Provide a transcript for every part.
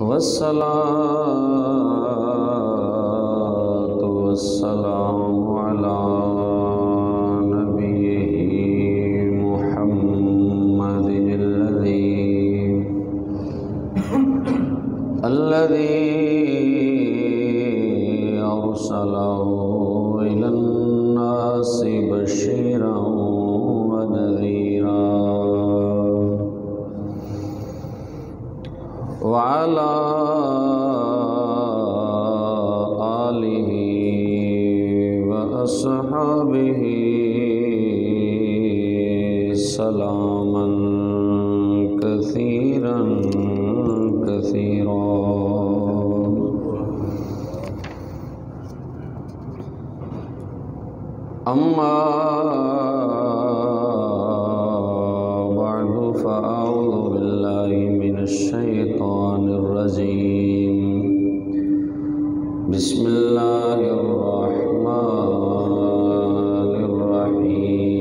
والصلاة والسلام على نبيه محمد الذي أرسله إلى الناس بشيرا ونذيرا وعلى آله وأصحابه سلاما كثيرا كثيرا. أما بعد فأعوذ بالله من الشيطان الرجيم. بسم الله الرحمن الرحيم.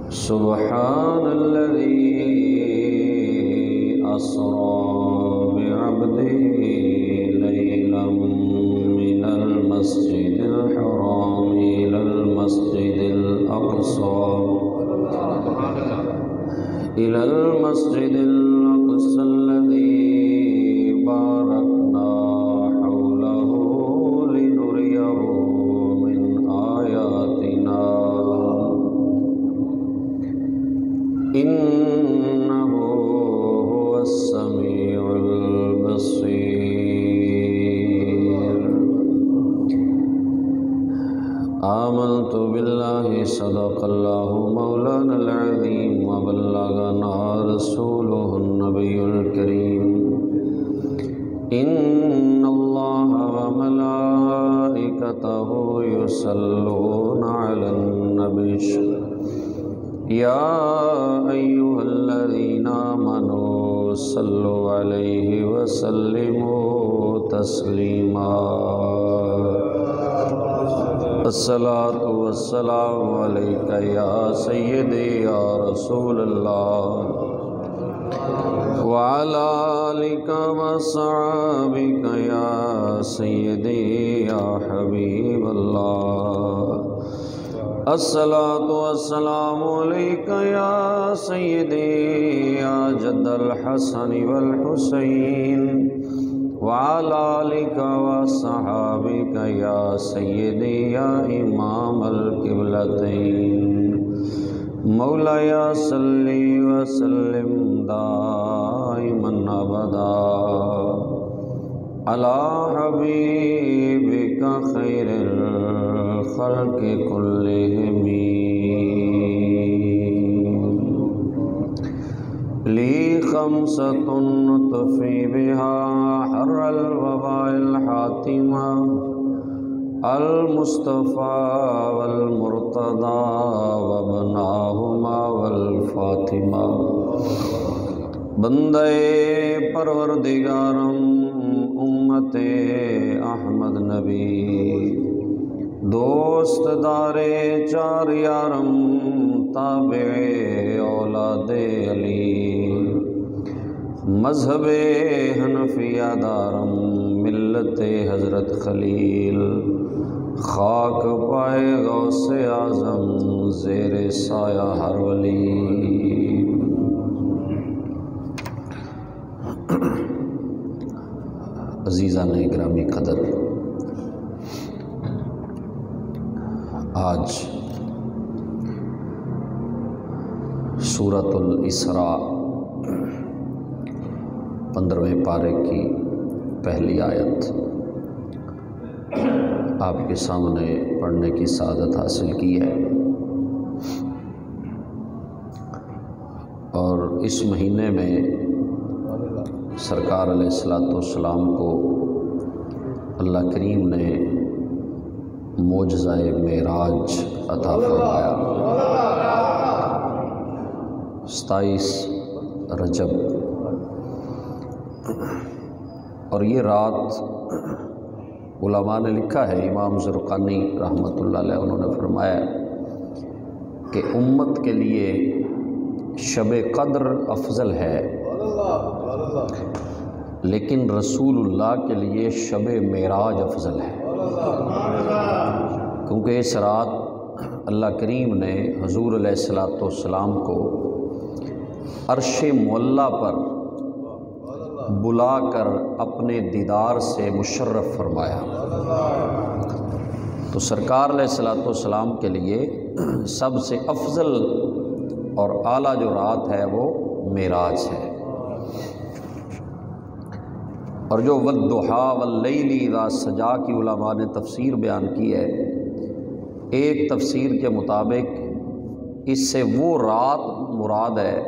سبحان الذي أسرى بعبده ليلا من المسجد الحرام إلى المسجد الأقصى الذي باركنا حوله لنريه من آياتنا إنه هو السميع البصير. آمنت بالله صدق الله مولانا العظيم وبلغنا رسوله النبي الكريم. إن الله وملائكته يصلون على النبي يا أيها الذين آمنوا صلوا عليه وسلموا تسليما. الصلاة والسلام عليك يا سيدي يا رسول الله وعلى آلك وصحابك يا سيدي يا حبيب الله. الصلاة والسلام عليك يا سيدي يا جد الحسن والحسين وعلى آلك وصحابك يا سيدي يا إمام القبلتين. مولاي صل وسلم دائما أبدا على حبيبك خير الخلق كلهم. لي خمسة نطفي بها حر الوباء الحاتمة المصطفى والمرتضى وابناهما والفاطمہ. بندے پروردگارم امت احمد نبی دوست دارے چار یارم تابع اولاد علی مذہب حنفیہ دارم ملت حضرت خلیل خاک پائے غوث اعظم زیر سایہ ہر ولی. عزیزان گرامی قدر، آج سورۃ الاسراء 15ویں پارے کی پہلی آیت آپ کے سامنے پڑھنے کی سعادت حاصل کی ہے. اور اس مہینے میں سرکار علیہ السلام کو اللہ کریم نے معجزہ معراج عطا فرمایا. 27 رجب اور یہ رات علماء نے لکھا ہے، امام زرقانی رحمۃ اللہ علیہ انہوں نے فرمایا کہ امت کے لیے شب قدر افضل ہے، لیکن رسول اللہ کے لیے شب معراج افضل ہے، کیونکہ اس رات اللہ کریم نے حضور علیہ الصلوۃ والسلام کو عرش معلیٰ پر بلا کر اپنے دیدار سے مشرف فرمایا۔ تو سرکار علیہ الصلوۃ والسلام کے لیے سب سے افضل اور اعلیٰ جو رات ہے وہ معراج ہے۔ اور جو والضحیٰ واللیل اذا سجا کی علماء نے تفسیر بیان کی ہے، ایک تفسیر کے مطابق اس سے وہ رات مراد ہے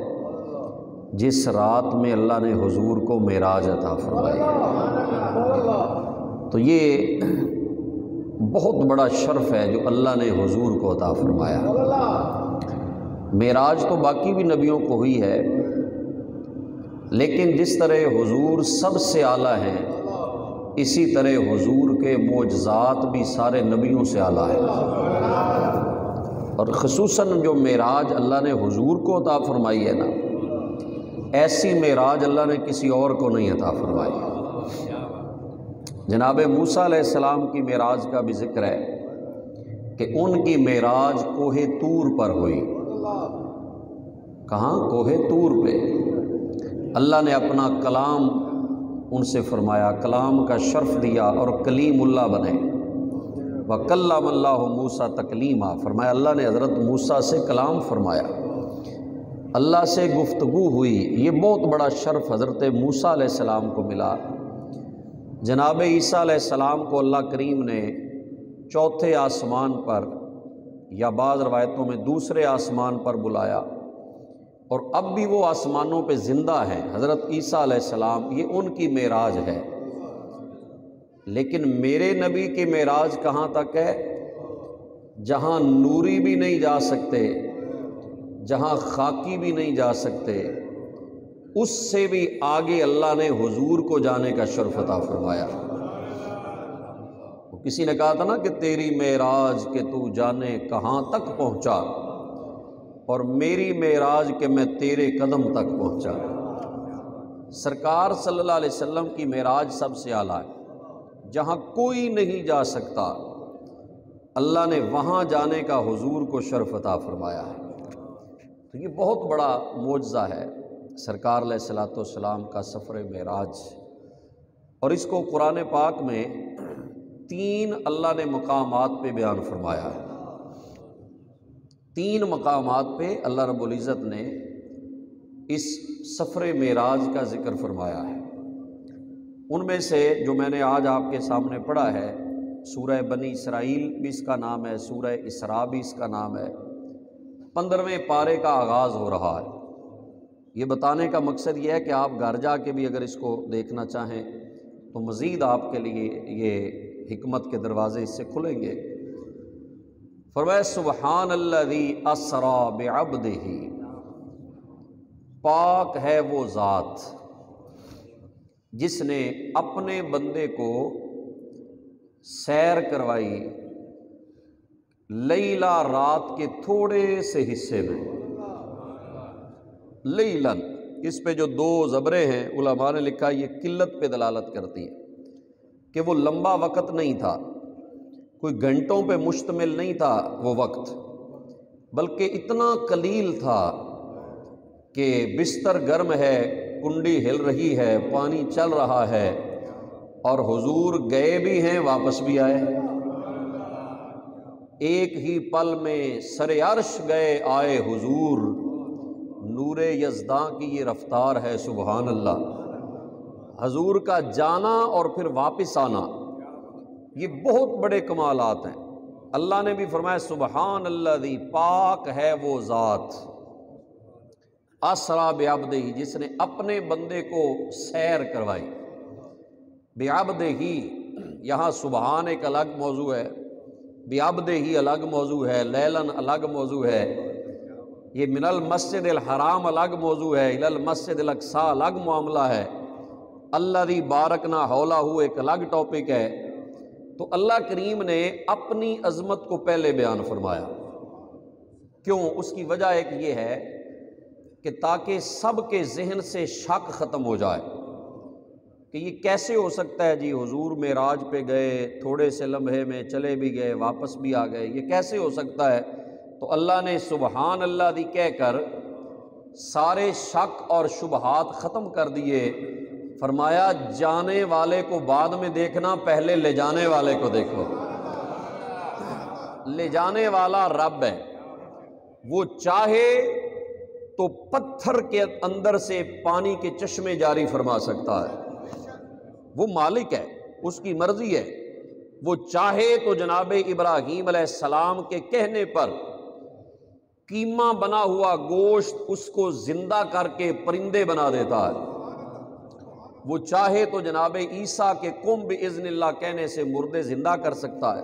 جس رات میں اللہ نے حضور کو معراج عطا فرمائی۔ تو یہ بہت بڑا شرف ہے جو اللہ نے حضور کو عطا فرمایا۔ معراج تو باقی بھی نبیوں کو ہوئی ہے، لیکن جس طرح حضور سب سے اعلیٰ ہیں، اسی طرح حضور کے معجزات بھی سارے نبیوں سے اعلیٰ ہیں۔ اور خصوصاً جو معراج اللہ نے حضور کو عطا فرمائی ہے نا، ایسی معراج اللہ نے کسی اور کو نہیں عطا فرمائی۔ جناب موسیٰ علیہ السلام کی معراج کا بھی ذکر ہے کہ ان کی معراج کوہ طور پر ہوئی۔ کہاں؟ کوہ طور پہ اللہ نے اپنا کلام ان سے فرمایا، کلام کا شرف دیا اور کلیم اللہ بنے۔ وَكَلَّمَ اللَّهُ مُوسَىٰ تَكْلِيمًا، فرمایا اللہ نے حضرت موسیٰ سے کلام فرمایا، اللہ سے گفتگو ہوئی۔ یہ بہت بڑا شرف حضرت موسیٰ علیہ السلام کو ملا۔ جناب عیسیٰ علیہ السلام کو اللہ کریم نے چوتھے آسمان پر یا بعض روایتوں میں دوسرے آسمان پر بلایا، اور اب بھی وہ آسمانوں پہ زندہ ہیں۔ حضرت عیسیٰ علیہ السلام، یہ ان کی معراج ہے۔ لیکن میرے نبی کی معراج کہاں تک ہے؟ جہاں نوری بھی نہیں جا سکتے، جہاں خاکی بھی نہیں جا سکتے، اس سے بھی آگے اللہ نے حضور کو جانے کا شرف عطا فرمایا۔ کسی نے کہا تھا نا کہ تیری معراج کہ تو جانے کہاں تک پہنچا، اور میری معراج کہ میں تیرے قدم تک پہنچا۔ سرکار صلی اللہ علیہ وسلم کی معراج سب سے اعلیٰ ہے، جہاں کوئی نہیں جا سکتا، اللہ نے وہاں جانے کا حضور کو شرف عطا فرمایا ہے۔ تو یہ بہت بڑا معجزہ ہے سرکار علیہ الصلوۃ والسلام کا سفر معراج، اور اس کو قرآن پاک میں 3 اللہ نے مقامات پہ بیان فرمایا ہے۔ 3 مقامات پہ اللہ رب العزت نے اس سفر معراج کا ذکر فرمایا ہے۔ ان میں سے جو میں نے آج آپ کے سامنے پڑھا ہے، سورہ بنی اسرائیل بھی اس کا نام ہے، سورہ اسراء بھی اس کا نام ہے۔ 15ویں پارے کا آغاز ہو رہا ہے۔ یہ بتانے کا مقصد یہ ہے کہ آپ گھر جا کے بھی اگر اس کو دیکھنا چاہیں تو مزید آپ کے لیے یہ حکمت کے دروازے اس سے کھلیں گے۔ فرمایا سبحان الذی اسری بعبدہ، پاک ہے وہ ذات جس نے اپنے بندے کو سیر کروائی لیلا، رات کے تھوڑے سے حصے میں۔ لیلن، اس پہ جو 2 زبریں ہیں علماء نے لکھا یہ قلت پہ دلالت کرتی ہے کہ وہ لمبا وقت نہیں تھا، کوئی گھنٹوں پہ مشتمل نہیں تھا وہ وقت، بلکہ اتنا قلیل تھا کہ بستر گرم ہے، کنڈی ہل رہی ہے، پانی چل رہا ہے، اور حضور گئے بھی ہیں واپس بھی آئے۔ ایک ہی پل میں سر عرش گئے آئے حضور، نور یزداں کی یہ رفتار ہے سبحان اللہ۔ حضور کا جانا اور پھر واپس آنا، یہ بہت بڑے کمالات ہیں۔ اللہ نے بھی فرمایا سبحان الذی، پاک ہے وہ ذات، اسریٰ بعبدہ، جس نے اپنے بندے کو سیر کروائی۔ بعبدہ، یہاں سبحان ایک الگ موضوع ہے، بعبدہ الگ موضوع ہے، لیلن الگ موضوع ہے، یہ من المسجد الحرام الگ موضوع ہے، الی المسجد الاقصی الگ معاملہ ہے، الذی بارکنا حولہ ایک الگ ٹاپک ہے۔ تو اللہ کریم نے اپنی عظمت کو پہلے بیان فرمایا۔ کیوں؟ اس کی وجہ ایک یہ ہے کہ تاکہ سب کے ذہن سے شک ختم ہو جائے کہ یہ کیسے ہو سکتا ہے جی، حضور معراج پہ گئے، تھوڑے سے لمحے میں چلے بھی گئے، واپس بھی آ گئے، یہ کیسے ہو سکتا ہے؟ تو اللہ نے سبحان اللہ دی کہہ کر سارے شک اور شبہات ختم کر دیے۔ فرمایا جانے والے کو بعد میں دیکھنا، پہلے لے جانے والے کو دیکھو۔ لے جانے والا رب ہے، وہ چاہے تو پتھر کے اندر سے پانی کے چشمے جاری فرما سکتا ہے، وہ مالک ہے، اس کی مرضی ہے۔ وہ چاہے تو جناب ابراہیم علیہ السلام کے کہنے پر قیمہ بنا ہوا گوشت اس کو زندہ کر کے پرندے بنا دیتا ہے، وہ چاہے تو جناب عیسیٰ کے قم باذن اللہ کہنے سے مردے زندہ کر سکتا ہے،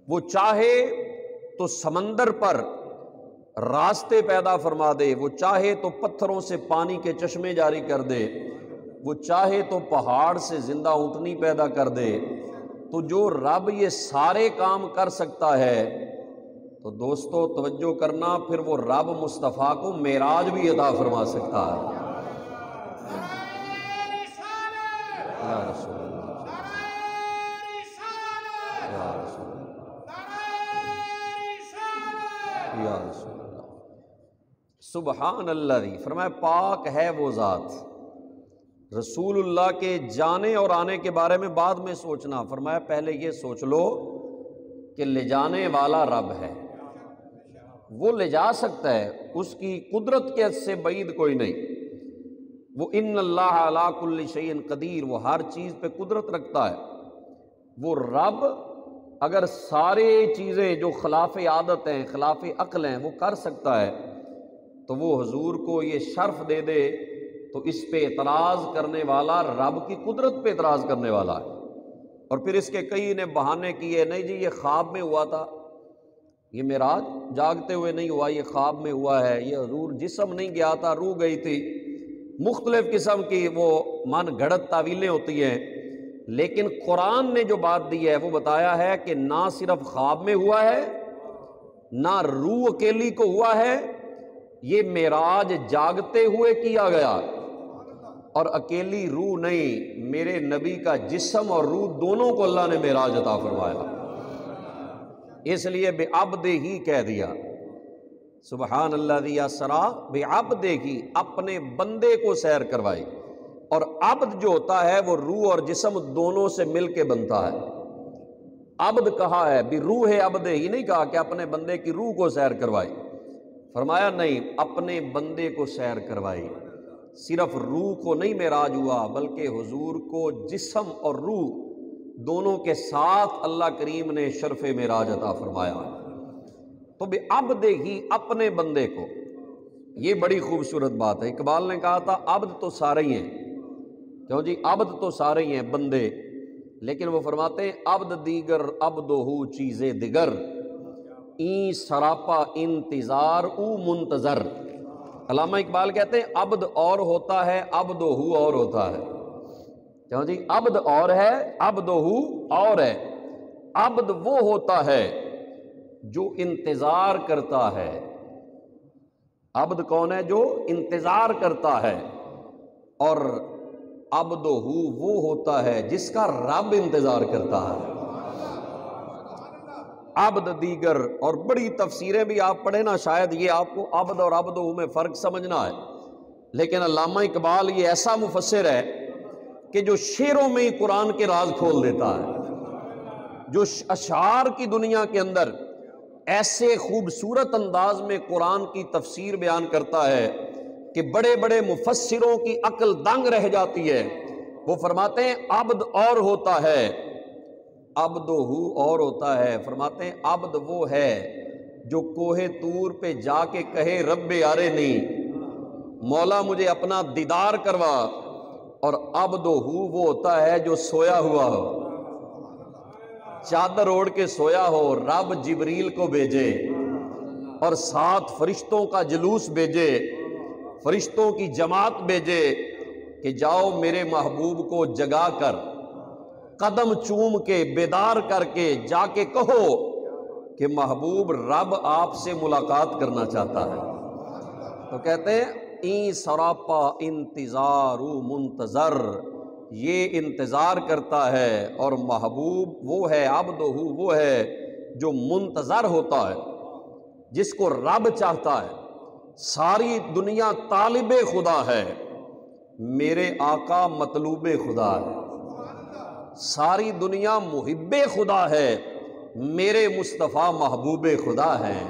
وہ چاہے تو سمندر پر راستے پیدا فرما دے، وہ چاہے تو پتھروں سے پانی کے چشمے جاری کر دے، وہ چاہے تو پہاڑ سے زندہ اونٹنی پیدا کر دے۔ تو جو رب یہ سارے کام کر سکتا ہے تو دوستو توجہ کرنا، پھر وہ رب مصطفیٰ کو معراج بھی عطا فرما سکتا ہے۔ یا رسول اللہ، یا رسول اللہ، یا رسول اللہ، سبحان اللہ، فرمایا پاک ہے وہ ذات۔ رسول اللہ کے جانے اور آنے کے بارے میں بعد میں سوچنا، فرمایا پہلے یہ سوچ لو کہ لے جانے والا رب ہے، وہ لے جا سکتا ہے، اس کی قدرت کے حد سے بعید کوئی نہیں۔ وہ ان اللہ علی کل شیء قدیر، وہ ہر چیز پہ قدرت رکھتا ہے۔ وہ رب اگر سارے چیزیں جو خلاف عادت ہیں، خلاف عقل ہیں، وہ کر سکتا ہے تو وہ حضور کو یہ شرف دے دے تو اس پہ اعتراض کرنے والا رب کی قدرت پہ اعتراض کرنے والا ہے۔ اور پھر اس کے کئی نے بہانے کیے، نہیں جی یہ خواب میں ہوا تھا، یہ معراج جاگتے ہوئے نہیں ہوا، یہ خواب میں ہوا ہے، یہ حضور جسم نہیں گیا تھا، روح گئی تھی۔ مختلف قسم کی وہ من گھڑت تعویلیں ہوتی ہیں، لیکن قرآن نے جو بات دی ہے وہ بتایا ہے کہ نہ صرف خواب میں ہوا ہے، نہ روح اکیلی کو ہوا ہے، یہ معراج جاگتے ہوئے کیا گیا، اور اکیلی روح نہیں، میرے نبی کا جسم اور روح دونوں کو اللہ نے معراج عطا فرمایا، اس لیے بعبدہ کہہ دیا۔ سبحان الذی اسری بعبدہ، اپنے بندے کو سیر کروائی۔ اور عبد جو ہوتا ہے وہ روح اور جسم دونوں سے مل کے بنتا ہے۔ عبد کہا ہے بروح عبدہ، ہی نہیں کہا کہ اپنے بندے کی روح کو سیر کروائی، فرمایا نہیں، اپنے بندے کو سیر کروائی۔ صرف روح کو نہیں معراج ہوا، بلکہ حضور کو جسم اور روح دونوں کے ساتھ اللہ کریم نے شرف معراج عطا فرمایا۔ تو بعبدہ، اپنے بندے کو، یہ بڑی خوبصورت بات ہے۔ اقبال نے کہا تھا عبد تو سارے ہی ہیں، کیوں جی عبد تو سارے ہی ہیں بندے، لیکن وہ فرماتے ہیں عبد دیگر عبدہ چیز دیگر، این سراپا انتظار او منتظر۔ علامہ اقبال کہتے ہیں عبد اور ہوتا ہے، عبدہ اور ہوتا ہے، کیوں جی عبد اور ہے، عبدہ اور ہے۔ عبد وہ ہوتا ہے جو انتظار کرتا ہے، عبد کون ہے؟ جو انتظار کرتا ہے، اور عبدہ وہ ہوتا ہے جس کا رب انتظار کرتا ہے۔ عبد دیگر، اور بڑی تفسیریں بھی آپ پڑھیں نا، شاید یہ آپ کو عبد اور عبدہ میں فرق سمجھنا ہے، لیکن علامہ اقبال یہ ایسا مفسر ہے کہ جو شعروں میں ہی قرآن کے راز کھول دیتا ہے، جو اشعار کی دنیا کے اندر ایسے خوبصورت انداز میں قرآن کی تفسیر بیان کرتا ہے کہ بڑے بڑے مفسروں کی عقل دنگ رہ جاتی ہے۔ وہ فرماتے ہیں عبد اور ہوتا ہے، عبدہ اور ہوتا ہے۔ فرماتے ہیں عبد وہ ہے جو کوہ طور پہ جا کے کہے رب ارنی، مولا مجھے اپنا دیدار کروا، اور عبدہ وہ ہوتا ہے جو سویا ہوا ہو، چادر اوڑھ کے سویا ہو، رب جبریل کو بھیجے اور ساتھ فرشتوں کا جلوس بھیجے، فرشتوں کی جماعت بھیجے کہ جاؤ میرے محبوب کو جگا کر قدم چوم کے بیدار کر کے جا کے کہو کہ محبوب رب آپ سے ملاقات کرنا چاہتا ہے۔ تو کہتے ہیں این سراپا انتظار منتظر، یہ انتظار کرتا ہے، اور محبوب وہ ہے، عبدہ وہ ہے جو منتظر ہوتا ہے، جس کو رب چاہتا ہے۔ ساری دنیا طالب خدا ہے، میرے آقا مطلوب خدا ہے۔ ساری دنیا محب خدا ہے، میرے مصطفیٰ محبوب خدا ہیں۔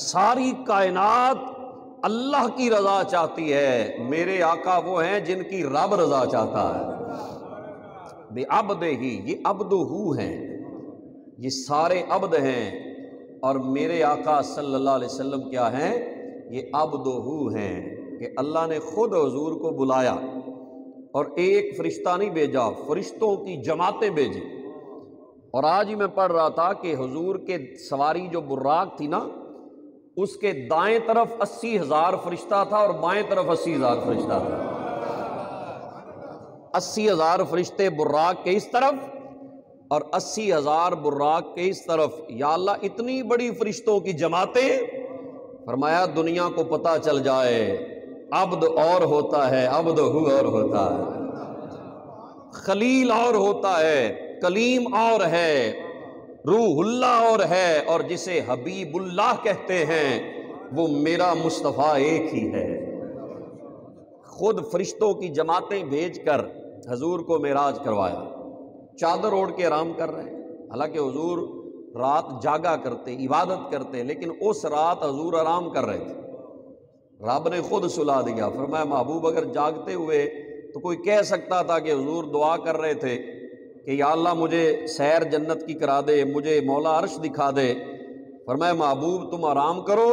ساری کائنات اللہ کی رضا چاہتی ہے، میرے آقا وہ ہیں جن کی رب رضا چاہتا ہے۔ بے عبد ہی، یہ عبد ہو ہیں، یہ سارے عبد ہیں، اور میرے آقا صلی اللہ علیہ وسلم کیا ہیں؟ یہ عبد ہو ہیں، کہ اللہ نے خود حضور کو بلایا اور ایک فرشتہ نہیں بھیجا، فرشتوں کی جماعتیں بھیجی۔ اور آج ہی میں پڑھ رہا تھا کہ حضور کے سواری جو براق تھی نا، اس کے دائیں طرف 80,000 فرشتہ تھا اور بائیں طرف 80,000 فرشتہ تھا۔ 80,000 فرشتے براق کے اس طرف اور 80,000 براق کے اس طرف۔ یا اللہ اتنی بڑی فرشتوں کی جماعتیں، فرمایا دنیا کو پتہ چل جائے عبد اور ہوتا ہے، عبد ہو اور ہوتا ہے، خلیل اور ہوتا ہے، کلیم اور ہے، روح اللہ اور ہے، اور جسے حبیب اللہ کہتے ہیں وہ میرا مصطفیٰ ایک ہی ہے۔ خود فرشتوں کی جماعتیں بھیج کر حضور کو معراج کروایا، چادر اوڑھ کے آرام کر رہے ہیں، حالانکہ حضور رات جاگا کرتے، عبادت کرتے، لیکن اس رات حضور آرام کر رہے تھے۔ رب نے خود سلا دیا، فرمایا محبوب اگر جاگتے ہوئے تو کوئی کہہ سکتا تھا کہ حضور دعا کر رہے تھے کہ یا اللہ مجھے سیر جنت کی کرا دے، مجھے مولا عرش دکھا دے۔ فرمایا محبوب تم آرام کرو،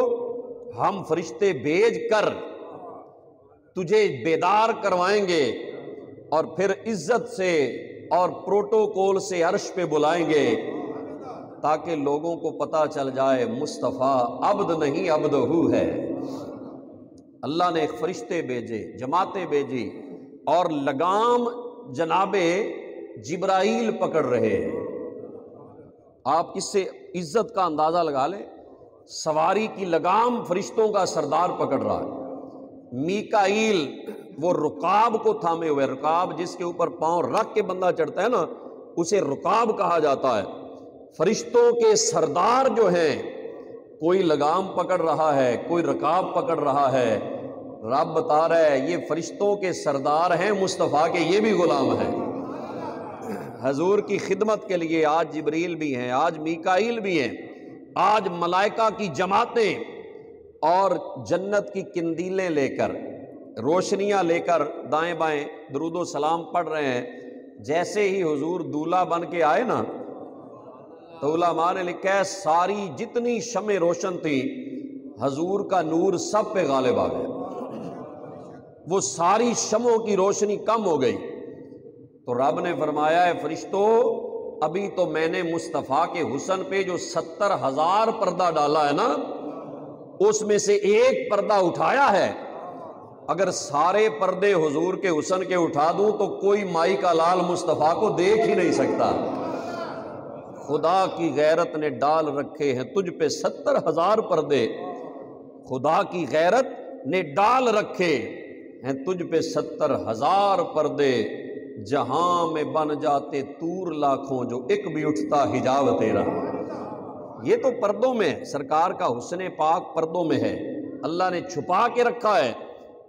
ہم فرشتے بھیج کر تجھے بیدار کروائیں گے اور پھر عزت سے اور پروٹوکول سے عرش پہ بلائیں گے، تاکہ لوگوں کو پتہ چل جائے مصطفیٰ عبد نہیں عبدہ ہے۔ اللہ نے ایک فرشتے بھیجے، جماعتیں بھیجی، اور لگام جناب جبرائیل پکڑ رہے ہیں۔ آپ اس سے عزت کا اندازہ لگا لیں، سواری کی لگام فرشتوں کا سردار پکڑ رہا ہے۔ میکائیل وہ رکاب کو تھامے ہوئے، رکاب جس کے اوپر پاؤں رکھ کے بندہ چڑھتا ہے نا، اسے رکاب کہا جاتا ہے۔ فرشتوں کے سردار جو ہیں، کوئی لگام پکڑ رہا ہے، کوئی رکاب پکڑ رہا ہے۔ رب بتا رہا ہے یہ فرشتوں کے سردار ہیں مصطفیٰ کے، یہ بھی غلام ہیں۔ حضور کی خدمت کے لیے آج جبریل بھی ہیں، آج میکائیل بھی ہیں، آج ملائکہ کی جماعتیں اور جنت کی قندیلیں لے کر، روشنیاں لے کر دائیں بائیں درود و سلام پڑھ رہے ہیں۔ جیسے ہی حضور دولہا بن کے آئے نا، تو علماء نے لکھا ہے ساری جتنی شمع روشن تھی، حضور کا نور سب پہ غالب آ گیا، وہ ساری شمعوں کی روشنی کم ہو گئی۔ تو رب نے فرمایا ہے فرشتوں، ابھی تو میں نے مصطفیٰ کے حسن پہ جو 70,000 پردہ ڈالا ہے نا، اس میں سے ایک پردہ اٹھایا ہے۔ اگر سارے پردے حضور کے حسن کے اٹھا دوں تو کوئی مائی کا لال مصطفیٰ کو دیکھ ہی نہیں سکتا۔ خدا کی غیرت نے ڈال رکھے ہیں تجھ پہ 70,000 پردے، خدا کی غیرت نے ڈال رکھے ہیں تجھ پہ 70,000 پردے، جہاں میں بن جاتے طور لاکھوں جو ایک بھی اٹھتا حجاب تیرا۔ یہ تو پردوں میں ہے، سرکار کا حسن پاک پردوں میں ہے، اللہ نے چھپا کے رکھا ہے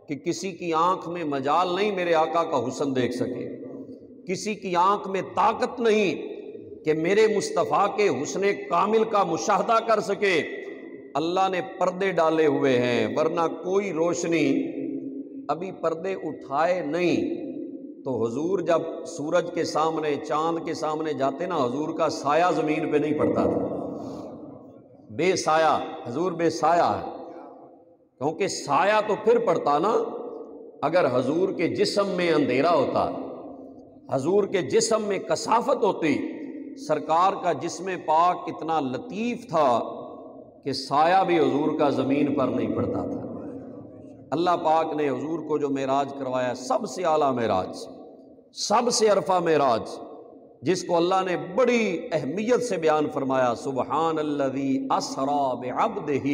کہ کسی کی آنکھ میں مجال نہیں میرے آقا کا حسن دیکھ سکے، کسی کی آنکھ میں طاقت نہیں کہ میرے مصطفیٰ کے حسن کامل کا مشاہدہ کر سکے۔ اللہ نے پردے ڈالے ہوئے ہیں، ورنہ کوئی روشنی، ابھی پردے اٹھائے نہیں تو حضور جب سورج کے سامنے، چاند کے سامنے جاتے نا، حضور کا سایہ زمین پہ نہیں پڑتا تھا، بے سایہ، حضور بے سایہ ہے، کیونکہ سایہ تو پھر پڑتا نا اگر حضور کے جسم میں اندھیرا ہوتا، حضور کے جسم میں کثافت ہوتی۔ سرکار کا جسم پاک اتنا لطیف تھا کہ سایہ بھی حضور کا زمین پر نہیں پڑتا تھا۔ اللہ پاک نے حضور کو جو معراج کروایا، سب سے اعلیٰ معراج، سب سے عرفہ معراج، جس کو اللہ نے بڑی اہمیت سے بیان فرمایا، سبحان الذی اسری بعبدہ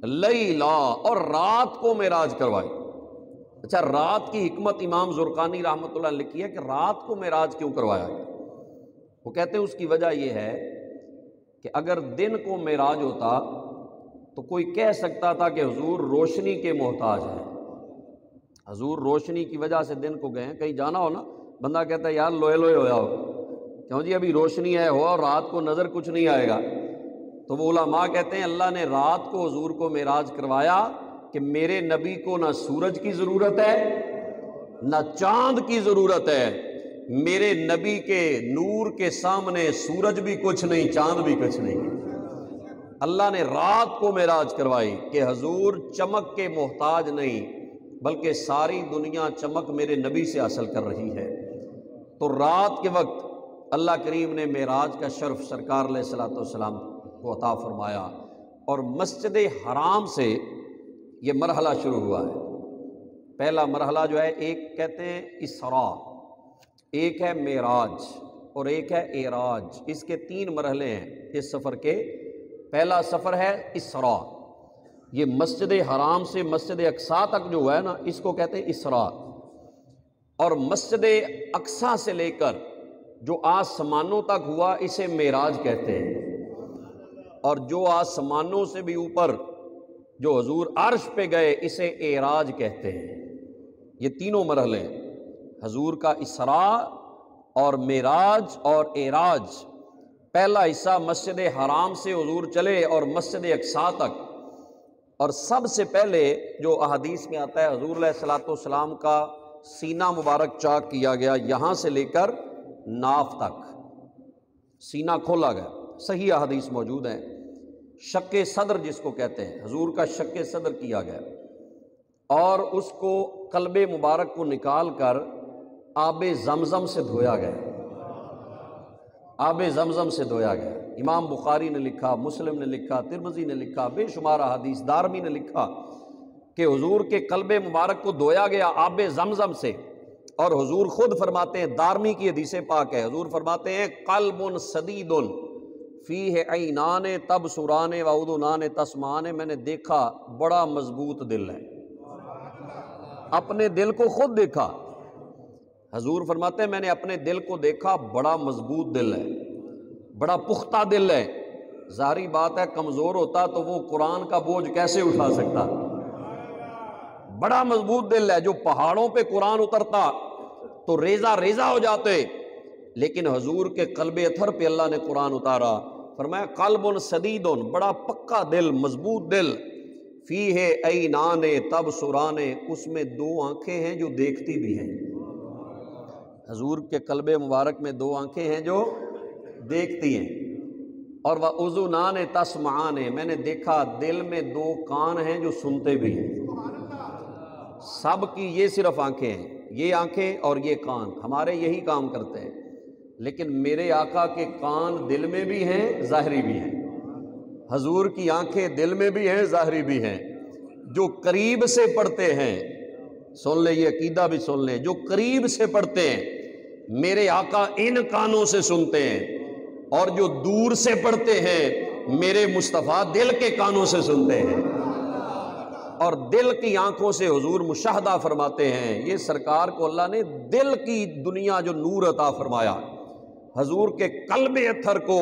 لیلا، اور رات کو معراج کروائی۔ اچھا، رات کی حکمت امام زرقانی رحمۃ اللہ نے لکھی ہے کہ رات کو معراج کیوں کروایا گیا؟ وہ کہتے ہیں اس کی وجہ یہ ہے کہ اگر دن کو معراج ہوتا تو کوئی کہہ سکتا تھا کہ حضور روشنی کے محتاج ہیں، حضور روشنی کی وجہ سے دن کو گئے ہیں۔ کہیں جانا ہو نا، بندہ کہتا ہے یار لوہے لوہے ہو جاؤ، کیوں جی ابھی روشنی ہے ہو اور رات کو نظر کچھ نہیں آئے گا۔ تو وہ علماء کہتے ہیں اللہ نے رات کو حضور کو معراج کروایا کہ میرے نبی کو نہ سورج کی ضرورت ہے نہ چاند کی ضرورت ہے، میرے نبی کے نور کے سامنے سورج بھی کچھ نہیں، چاند بھی کچھ نہیں۔ اللہ نے رات کو معراج کروائی کہ حضور چمک کے محتاج نہیں، بلکہ ساری دنیا چمک میرے نبی سے حاصل کر رہی ہے۔ تو رات کے وقت اللہ کریم نے معراج کا شرف سرکار علیہ الصلوۃ والسلام کو عطا فرمایا، اور مسجد حرام سے یہ مرحلہ شروع ہوا ہے۔ پہلا مرحلہ جو ہے، ایک کہتے ہیں اسراء، ایک ہے معراج اور ایک ہے اعراج۔ اس کے 3 مرحلے ہیں اس سفر کے۔ پہلا سفر ہے اسراء، یہ مسجد حرام سے مسجد اقصیٰ تک جو ہوا ہے نا، اس کو کہتے ہیں اسراء۔ اور مسجد اقصیٰ سے لے کر جو آسمانوں تک ہوا اسے معراج کہتے ہیں، اور جو آسمانوں سے بھی اوپر جو حضور عرش پہ گئے اسے اعراج کہتے ہیں۔ یہ تینوں مرحلے حضور کا اسراء اور معراج اور اعراج۔ پہلا حصہ مسجد حرام سے حضور چلے اور مسجد اقصیٰ تک، اور سب سے پہلے جو احادیث میں آتا ہے حضور علیہ الصلوۃ والسلام کا سینہ مبارک چاک کیا گیا، یہاں سے لے کر ناف تک سینہ کھولا گیا، صحیح احادیث موجود ہیں۔ شق صدر جس کو کہتے ہیں، حضور کا شق صدر کیا گیا، اور اس کو قلب مبارک کو نکال کر آب زمزم سے دھویا گیا، آب زمزم سے دھویا گیا۔ امام بخاری نے لکھا، مسلم نے لکھا، ترمذی نے لکھا، بے شمار احادیث، دارمی نے لکھا کہ حضور کے قلب مبارک کو دھویا گیا آب زمزم سے، اور حضور خود فرماتے ہیں، دارمی کی حدیث پاک ہے، حضور فرماتے ہیں قلب سدید فیہ عینان تبصران و اذنان تسمعان، میں نے دیکھا بڑا مضبوط دل ہے۔ اپنے دل کو خود دیکھا، حضور فرماتے ہیں میں نے اپنے دل کو دیکھا، بڑا مضبوط دل ہے، بڑا پختہ دل ہے۔ ظاہری بات ہے کمزور ہوتا تو وہ قرآن کا بوجھ کیسے اٹھا سکتا؟ بڑا مضبوط دل ہے، جو پہاڑوں پہ قرآن اترتا تو ریزہ ریزہ ہو جاتے، لیکن حضور کے قلب اطہر پہ اللہ نے قرآن اتارا، فرمایا قلب سدید، بڑا پکا دل، مضبوط دل، فیہ عینان تبصران، اس میں 2 آنکھیں ہیں جو دیکھتی بھی ہیں۔ حضور کے قلب مبارک میں 2 آنکھیں ہیں جو دیکھتی ہیں، اور وَأُذُنَانِ تَسْمَعَانِ، میں نے دیکھا دل میں 2 کان ہیں جو سنتے بھی ہیں۔ سب کی یہ صرف آنکھیں ہیں، یہ آنکھیں اور یہ کان ہمارے یہی کام کرتے ہیں، لیکن میرے آقا کے کان دل میں بھی ہیں، ظاہری بھی ہیں۔ حضور کی آنکھیں دل میں بھی ہیں، ظاہری بھی ہیں۔ جو قریب سے پڑھتے ہیں، سن لے یہ عقیدہ بھی سن لے، جو قریب سے پڑھتے ہیں میرے آقا ان کانوں سے سنتے ہیں، اور جو دور سے پڑھتے ہیں میرے مصطفیٰ دل کے کانوں سے سنتے ہیں۔ اور دل کی آنکھوں سے حضور مشاہدہ فرماتے ہیں۔ یہ سرکار کو اللہ نے دل کی دنیا جو نور عطا فرمایا، حضور کے قلب اطہر کو،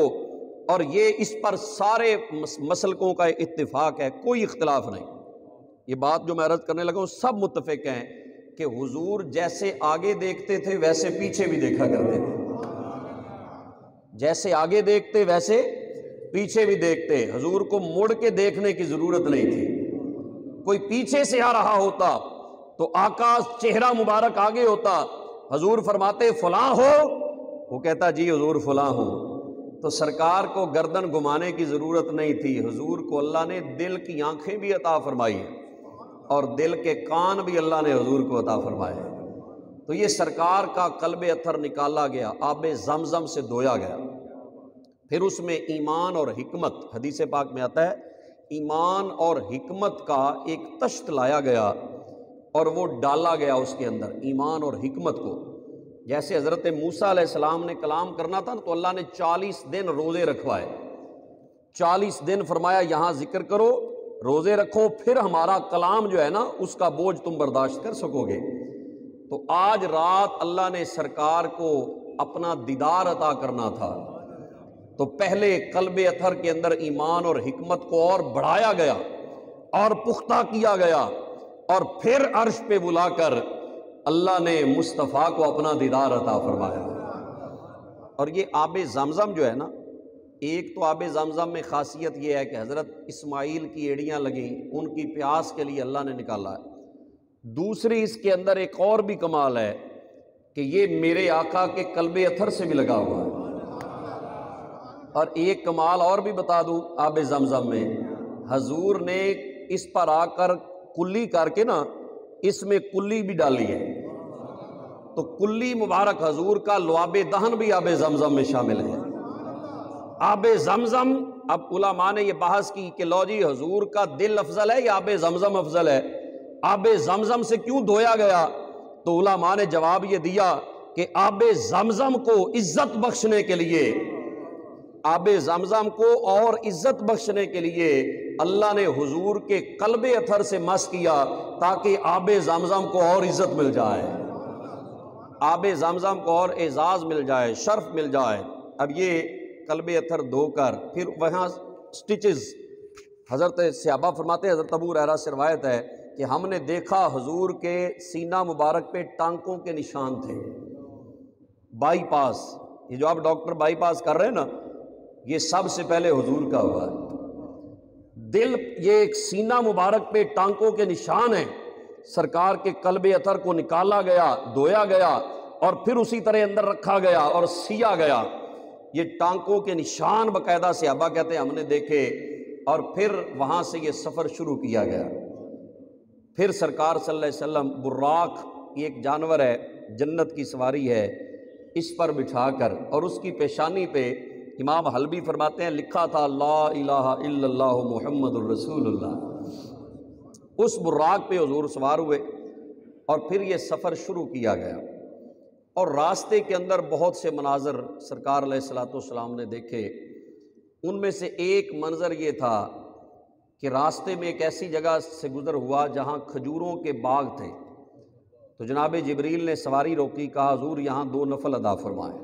اور یہ اس پر سارے مسلکوں کا اتفاق ہے، کوئی اختلاف نہیں۔ یہ بات جو میں عرض کرنے لگا ہوں سب متفق ہیں کہ حضور جیسے آگے دیکھتے تھے ویسے پیچھے بھی دیکھا کرتے تھے، جیسے آگے دیکھتے ویسے پیچھے بھی دیکھتے۔ حضور کو مڑ کے دیکھنے کی ضرورت نہیں تھی، کوئی پیچھے سے آ رہا ہوتا تو آقا چہرہ مبارک آگے ہوتا، حضور فرماتے فلاں ہو، وہ کہتا جی حضور فلاں ہوں، تو سرکار کو گردن گھمانے کی ضرورت نہیں تھی۔ حضور کو اللہ نے دل کی آنکھیں بھی عطا فرمائی ہیں، اور دل کے کان بھی اللہ نے حضور کو عطا فرمائے۔ تو یہ سرکار کا قلب اطہر نکالا گیا، آب زمزم سے دھویا گیا، پھر اس میں ایمان اور حکمت، حدیث پاک میں آتا ہے ایمان اور حکمت کا ایک تشت لایا گیا اور وہ ڈالا گیا اس کے اندر، ایمان اور حکمت کو، جیسے حضرت موسیٰ علیہ السلام نے کلام کرنا تھا تو اللہ نے 40 دن روزے رکھوائے، 40 دن فرمایا یہاں ذکر کرو، روزے رکھو، پھر ہمارا کلام جو ہے نا اس کا بوجھ تم برداشت کر سکو گے۔ تو آج رات اللہ نے سرکار کو اپنا دیدار عطا کرنا تھا، تو پہلے قلب اطہر کے اندر ایمان اور حکمت کو اور بڑھایا گیا اور پختہ کیا گیا، اور پھر عرش پہ بلا کر اللہ نے مصطفیٰ کو اپنا دیدار عطا فرمایا۔ اور یہ آب زمزم جو ہے نا، ایک تو آب زمزم میں خاصیت یہ ہے کہ حضرت اسماعیل کی ایڑیاں لگیں، ان کی پیاس کے لیے اللہ نے نکالا ہے۔ دوسری اس کے اندر ایک اور بھی کمال ہے کہ یہ میرے آقا کے قلب اطہر سے بھی لگا ہوا ہے۔ اور ایک کمال اور بھی بتا دوں آب زمزم میں، حضور نے اس پر آ کر کلی کر کے نا اس میں کلی بھی ڈالی ہے، تو کلی مبارک حضور کا لعاب دہن بھی آب زمزم میں شامل ہے۔ آب زمزم، اب علماء نے یہ بحث کی کہ لو جی حضور کا دل افضل ہے یا آب زمزم افضل ہے، آب زمزم سے کیوں دھویا گیا؟ تو علماء نے جواب یہ دیا کہ آب زمزم کو عزت بخشنے کے لیے، آب زمزم کو اور عزت بخشنے کے لیے اللہ نے حضور کے قلب اطہر سے مس کیا تاکہ آب زمزم کو اور عزت مل جائے، آب زمزم کو اور اعزاز مل جائے، شرف مل جائے۔ اب یہ قلب اطہر دھو کر پھر وہاں سٹیچز، حضرت صحابہ فرماتے ہیں، حضرت ابو ہریرہ سے روایت ہے کہ ہم نے دیکھا حضور کے سینہ مبارک پہ ٹانکوں کے نشان تھے۔ بائی پاس، یہ جو آپ ڈاکٹر بائی پاس کر رہے ہیں نا، یہ سب سے پہلے حضور کا ہوا ہے۔ دل، یہ ایک سینہ مبارک پہ ٹانکوں کے نشان ہیں، سرکار کے قلب اطہر کو نکالا گیا، دھویا گیا اور پھر اسی طرح اندر رکھا گیا اور سیا گیا۔ یہ ٹانکوں کے نشان باقاعدہ صحابہ کہتے ہیں ہم نے دیکھے، اور پھر وہاں سے یہ سفر شروع کیا گیا۔ پھر سرکار صلی اللہ علیہ وسلم براق، یہ ایک جانور ہے، جنت کی سواری ہے، اس پر بٹھا کر، اور اس کی پیشانی پہ امام حلبی فرماتے ہیں لکھا تھا لا الہ الا اللہ محمد الرسول اللہ۔ اس براق پہ حضور سوار ہوئے اور پھر یہ سفر شروع کیا گیا، اور راستے کے اندر بہت سے مناظر سرکار علیہ الصلوۃ والسلام نے دیکھے۔ ان میں سے ایک منظر یہ تھا کہ راستے میں ایک ایسی جگہ سے گزر ہوا جہاں کھجوروں کے باغ تھے، تو جناب جبریل نے سواری روکی، کہا حضور یہاں 2 نفل ادا فرمائیں۔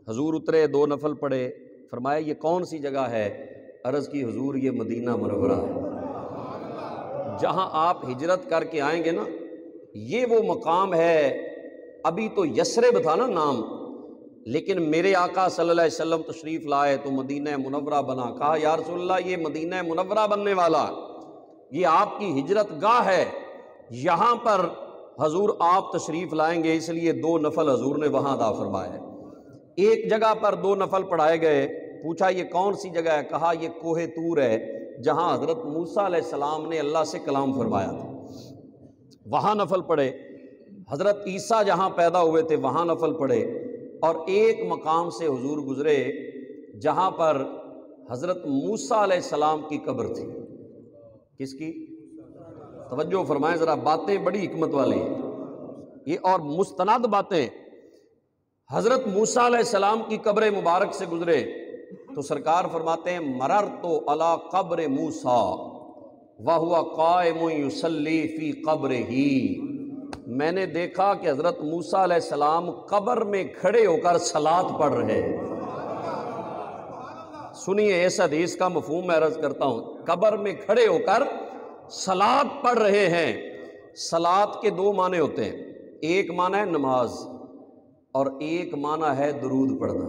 حضور اترے، 2 نفل پڑھے، فرمایا یہ کون سی جگہ ہے؟ عرض کی حضور یہ مدینہ منورہ ہے، جہاں آپ ہجرت کر کے آئیں گے نا، یہ وہ مقام ہے۔ ابھی تو یثرب تھا نا نام، لیکن میرے آقا صلی اللہ علیہ وسلم تشریف لائے تو مدینہ منورہ بنا۔ کہا یا رسول اللہ یہ مدینہ منورہ بننے والا، یہ آپ کی ہجرت گاہ ہے، یہاں پر حضور آپ تشریف لائیں گے، اس لیے 2 نفل حضور نے وہاں ادا فرمائے۔ ایک جگہ پر 2 نفل پڑھائے گئے، پوچھا یہ کون سی جگہ ہے؟ کہا یہ کوہ طور ہے، جہاں حضرت موسیٰ علیہ السلام نے اللہ سے کلام فرمایا تھا، وہاں نفل پڑھے۔ حضرت عیسیٰ جہاں پیدا ہوئے تھے وہاں نفل پڑھے، اور ایک مقام سے حضور گزرے جہاں پر حضرت موسیٰ علیہ السلام کی قبر تھی۔ کس کی؟ توجہ فرمائیں ذرا، باتیں بڑی حکمت والی ہیں یہ، اور مستند باتیں۔ حضرت موسیٰ علیہ السلام کی قبر مبارک سے گزرے تو سرکار فرماتے ہیں مررت علی قبر موسیٰ وہو قائم یصلی فی قبرہ، میں نے دیکھا کہ حضرت موسیٰ علیہ السلام قبر میں کھڑے ہو کر صلاۃ پڑھ رہے ہیں۔ سنیے اس حدیث کا مفہوم میں عرض کرتا ہوں، قبر میں کھڑے ہو کر صلاۃ پڑھ رہے ہیں۔ صلاۃ کے 2 معنی ہوتے ہیں، ایک معنی ہے نماز اور ایک معنی ہے درود پڑھنا۔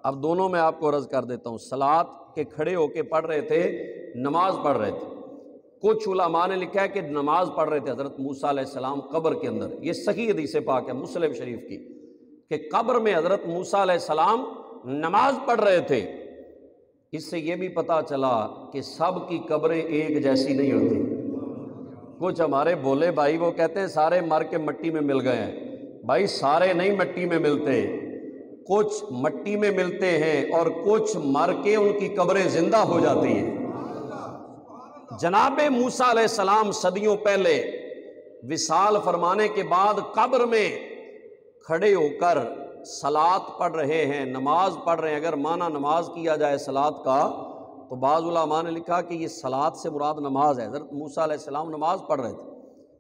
اب دونوں میں آپ کو عرض کر دیتا ہوں، صلاۃ کے کھڑے ہو کے پڑھ رہے تھے، نماز پڑھ رہے تھے۔ کچھ علماء نے لکھا ہے کہ نماز پڑھ رہے تھے حضرت موسیٰ علیہ السلام قبر کے اندر، یہ صحیح حدیث پاک ہے مسلم شریف کی، کہ قبر میں حضرت موسیٰ علیہ السلام نماز پڑھ رہے تھے۔ اس سے یہ بھی پتہ چلا کہ سب کی قبریں ایک جیسی نہیں ہوتی۔ کچھ ہمارے بھولے بھائی وہ کہتے ہیں سارے مر کے مٹی میں مل گئے ہیں، بھائی سارے نہیں مٹی میں ملتے، کچھ مٹی میں ملتے ہیں اور کچھ مر کے ان کی قبریں زندہ ہو جاتی ہیں۔ جناب موسیٰ علیہ السلام صدیوں پہلے وصال فرمانے کے بعد قبر میں کھڑے ہو کر صلات پڑھ رہے ہیں، نماز پڑھ رہے ہیں۔ اگر معنی نماز کیا جائے صلات کا تو بعض علماء نے لکھا کہ یہ صلات سے مراد نماز ہے، حضرت موسیٰ علیہ السلام نماز پڑھ رہے تھے،